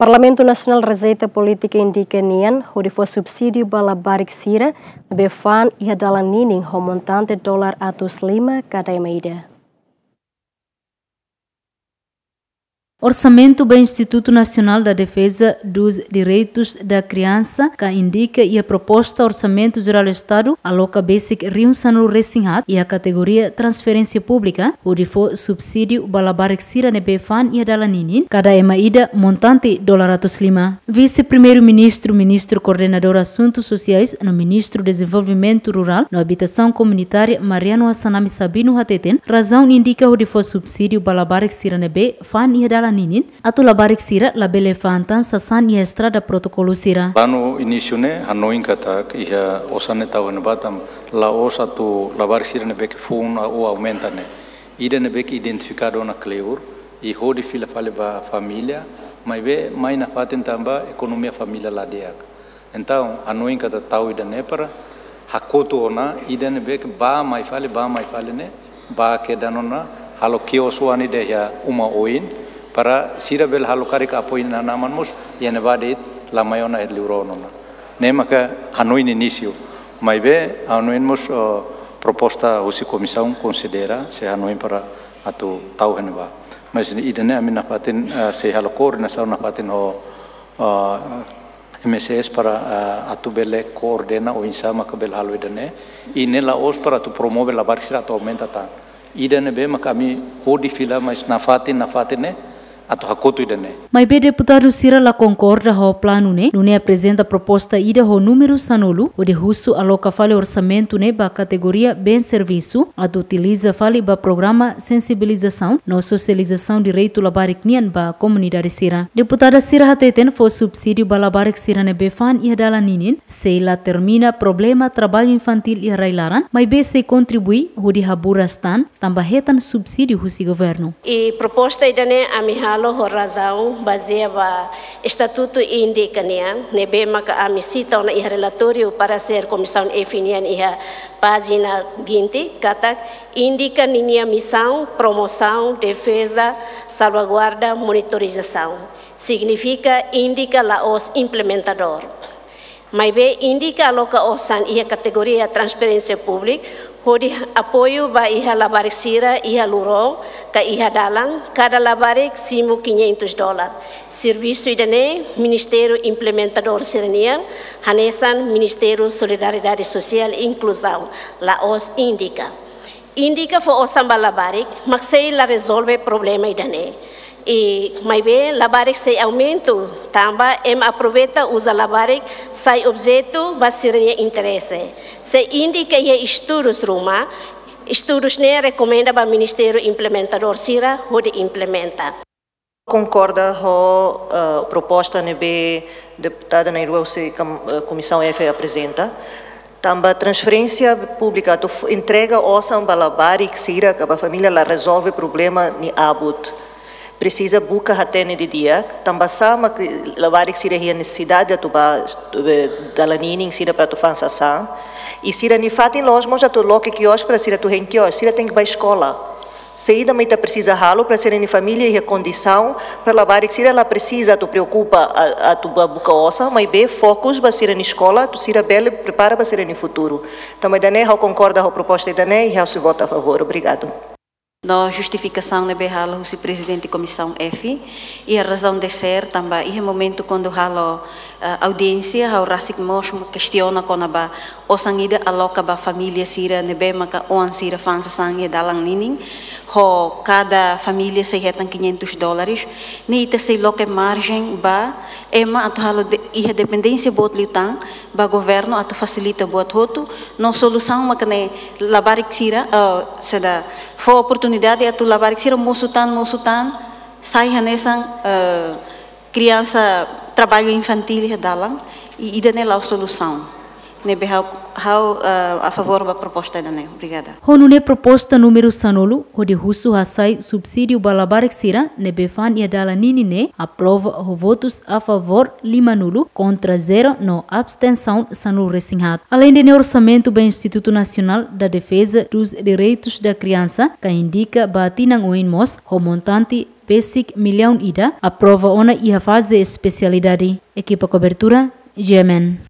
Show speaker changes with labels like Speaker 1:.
Speaker 1: Parlamento Nasional Receita Política indica nian, onde foi subsídio bala barik sira, befan e adalah nining ho montante dolar $5 cada emaida.
Speaker 2: Orçamento do Instituto Nacional da Defesa dos Direitos da Criança, que indica e a proposta Orçamento Geral do Estado aloca basic riunsano resinhat e a categoria Transferência Pública, onde for subsídio balabarik sira ne befan e adala ninin, cada emaida montante $5. Vice-Primeiro-Ministro, Ministro Coordenador Assuntos Sociais, no Ministro Desenvolvimento Rural, na Habitação Comunitária, Mariano Hassanami Sabino Hateten, razão indica onde for subsídio balabarik sira ne befan e adala ninin, atu labarik sira labele fantan sasan e estrada protocolo sira.
Speaker 3: Lá no início, né, Hanoi katak ia osane tau ne batam la osa tu labarik sira ne bek fun o aumenta né. Ida ne bek identificado na cleur e hodi fila fale ba família, mas be mai na faten tamba economia família lá deak. Então, Hanoi kata tau ida ne para hakoto ona ida ne bek ba mai fale né, ba kedanona halo kiosuani de ya uma oin para sira bel halukari ka apoin na naman mus yan badit la mayona et liuronona ne maka Hanoi no início mas be Hanoi mus proposta usi comissão considera se Hanoi para atu tau henba mas idane amina patin se halukor na sauna patin ho MSS para atu bele coordena o insama ka bel halu idane inela os para atu promove la barxira atu aumenta ta idane be maka mi hodi fila mas nafatin ne atau hakoto ida ne.
Speaker 2: Mas be deputado Sira la concorda ho plano ne, nune apresenta proposta ida ho número sanulu, o de russo aloca fale orçamento ne ba categoria bem serviço, a utiliza fale ba programa sensibilização, no socialização direito labarik nian ba comunidade Sira. Deputada Sira Hateten foi subsídio ba labarik Sira ne befan e adala ninin, se la termina problema trabalho infantil e railaran, mas be se contribui ho de haburastan, tambahetan subsídio husi governo.
Speaker 4: E proposta ida ne amihal ho razão baseava estatuto indica nebe maka a misita na relatório para ser comissão efinian iha página 20 kata indica ninia missão promoção defesa salvaguarda monitorização significa indica lá os implementador mas be indica aloca osan iha categoria transparência pública hodi apoio ba iha labarik sira iha lurong ka iha dalang cada labarik simu $500 serviço idane Ministério Implementador Siranian hanesan Ministério Solidariedade Social e Inclusão la os indica fo osam balabarik maksei la resolve problema idane e mais bem labarik se aumento tamba aproveita usa labarik sai objeto basirnya interesse se indica e estudos ruma estudos ne recomenda ba Ministério Implementador Sira hode implementa.
Speaker 5: Concorda com proposta nebe deputada na se comissão F apresenta tamba transferência pública tu entrega osam balabarik Sira que a família la resolve problema ni abut precisa buka hatene de dia tamba sama que labarik sira hia necessidade tu ba dalanining sira para tu fansasan e sira ni fatin los mo já tu loke que hoje para sira tu renquios sira tem que ba escola seida meita precisa halo para ser ni família e a condição para labarik sira ela precisa tu preocupa a tu buka osa mas be focus ba sira ni escola tu sira bele prepara ba sira ni futuro também dane how concorda com proposta dane e how se vota a favor obrigado.
Speaker 6: Na justificação ne behalo o presidente da comissão F e a razão de ser também e momento quando halo audiência ao rasik mos questiona quando ba osangida aloca ba família sira ne be maka on sira fansa sangue dalang nining ho cada família se retan $500 ni ita se loke margem ba ema atu halo e dependência bot liutang ba governo atu facilita bot hotu no solução makane labarik sira seda foi oportunidade a tu lavar que mosutan sai hanesan criança trabalho infantil dalang e ida nela a solução nebe hau a favor da proposta da obrigada.
Speaker 2: Honune proposta número sanolo, onde russo hasai subsídio balabarik sira, nebe fan ia dala ninine, aprova o votos a favor 5 nulo, contra 0 no abstenção sanolo resinhat. Além de orçamento do Instituto Nacional da Defesa dos Direitos da Criança, que indica batinang uinmos, o montante basic milhão ida, aprova ona ia fase especialidade. Equipa cobertura, GMN.